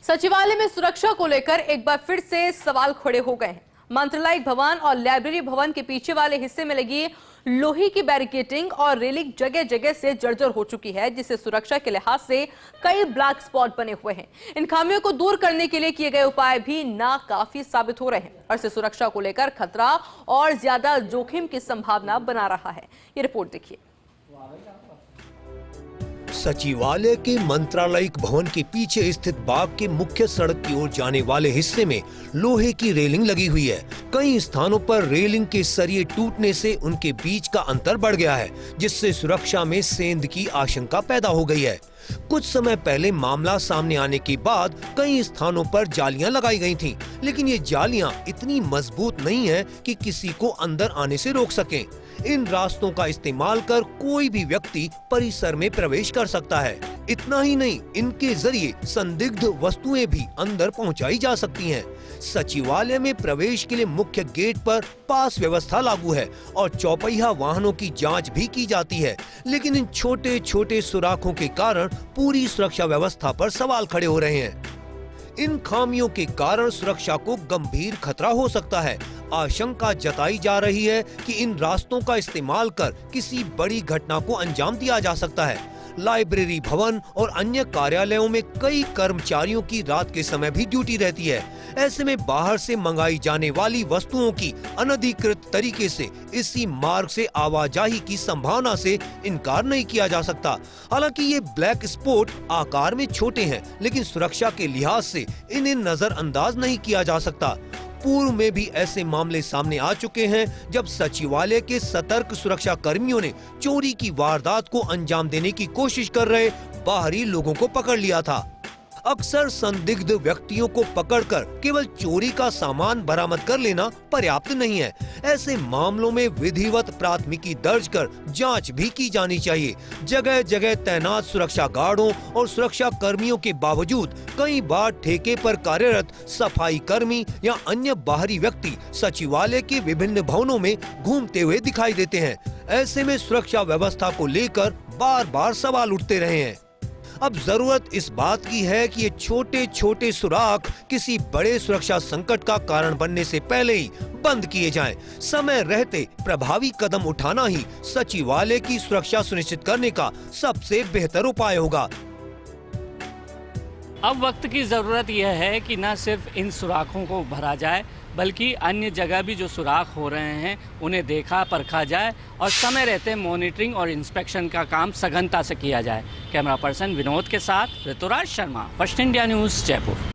सचिवालय में सुरक्षा को लेकर एक बार फिर से सवाल खड़े हो गए हैं। मंत्रालय भवन और लाइब्रेरी भवन के पीछे वाले हिस्से में लगी लोहे की बैरिकेडिंग और रेलिंग जगह जगह से जर्जर हो चुकी है, जिससे सुरक्षा के लिहाज से कई ब्लैक स्पॉट बने हुए हैं। इन खामियों को दूर करने के लिए किए गए उपाय भी नाकाफी साबित हो रहे हैं और इससे सुरक्षा को लेकर खतरा और ज्यादा जोखिम की संभावना बना रहा है। ये रिपोर्ट देखिए। सचिवालय के मंत्रालयिक भवन के पीछे स्थित बाग के मुख्य सड़क की ओर जाने वाले हिस्से में लोहे की रेलिंग लगी हुई है। कई स्थानों पर रेलिंग के सरिये टूटने से उनके बीच का अंतर बढ़ गया है, जिससे सुरक्षा में सेंध की आशंका पैदा हो गई है। कुछ समय पहले मामला सामने आने के बाद कई स्थानों पर जालियां लगाई गई थीं, लेकिन ये जालियां इतनी मजबूत नहीं है कि किसी को अंदर आने से रोक सकें। इन रास्तों का इस्तेमाल कर कोई भी व्यक्ति परिसर में प्रवेश कर सकता है। इतना ही नहीं, इनके जरिए संदिग्ध वस्तुएं भी अंदर पहुंचाई जा सकती हैं। सचिवालय में प्रवेश के लिए मुख्य गेट पर पास व्यवस्था लागू है और चौपहिया वाहनों की जांच भी की जाती है, लेकिन इन छोटे छोटे सुराखों के कारण पूरी सुरक्षा व्यवस्था पर सवाल खड़े हो रहे हैं। इन खामियों के कारण सुरक्षा को गंभीर खतरा हो सकता है। आशंका जताई जा रही है कि इन रास्तों का इस्तेमाल कर किसी बड़ी घटना को अंजाम दिया जा सकता है। लाइब्रेरी भवन और अन्य कार्यालयों में कई कर्मचारियों की रात के समय भी ड्यूटी रहती है। ऐसे में बाहर से मंगाई जाने वाली वस्तुओं की अनधिकृत तरीके से इसी मार्ग से आवाजाही की संभावना से इनकार नहीं किया जा सकता। हालांकि ये ब्लैक स्पॉट आकार में छोटे हैं, लेकिन सुरक्षा के लिहाज से इन्हें नजरअंदाज नहीं किया जा सकता। पूर्व में भी ऐसे मामले सामने आ चुके हैं जब सचिवालय के सतर्क सुरक्षा कर्मियों ने चोरी की वारदात को अंजाम देने की कोशिश कर रहे बाहरी लोगों को पकड़ लिया था। अक्सर संदिग्ध व्यक्तियों को पकड़कर केवल चोरी का सामान बरामद कर लेना पर्याप्त नहीं है। ऐसे मामलों में विधिवत प्राथमिकी दर्ज कर जांच भी की जानी चाहिए। जगह जगह तैनात सुरक्षा गार्डों और सुरक्षा कर्मियों के बावजूद कई बार ठेके पर कार्यरत सफाई कर्मी या अन्य बाहरी व्यक्ति सचिवालय के विभिन्न भवनों में घूमते हुए दिखाई देते हैं। ऐसे में सुरक्षा व्यवस्था को लेकर बार बार सवाल उठते रहे हैं। अब जरूरत इस बात की है कि ये छोटे छोटे सुराख किसी बड़े सुरक्षा संकट का कारण बनने से पहले ही बंद किए जाएं। समय रहते प्रभावी कदम उठाना ही सचिवालय की सुरक्षा सुनिश्चित करने का सबसे बेहतर उपाय होगा। अब वक्त की जरूरत यह है कि न सिर्फ इन सुराखों को भरा जाए, बल्कि अन्य जगह भी जो सुराख हो रहे हैं उन्हें देखा परखा जाए और समय रहते मॉनिटरिंग और इंस्पेक्शन का काम सघनता से किया जाए। कैमरा पर्सन विनोद के साथ Rituraj Sharma, First India News, Jaipur.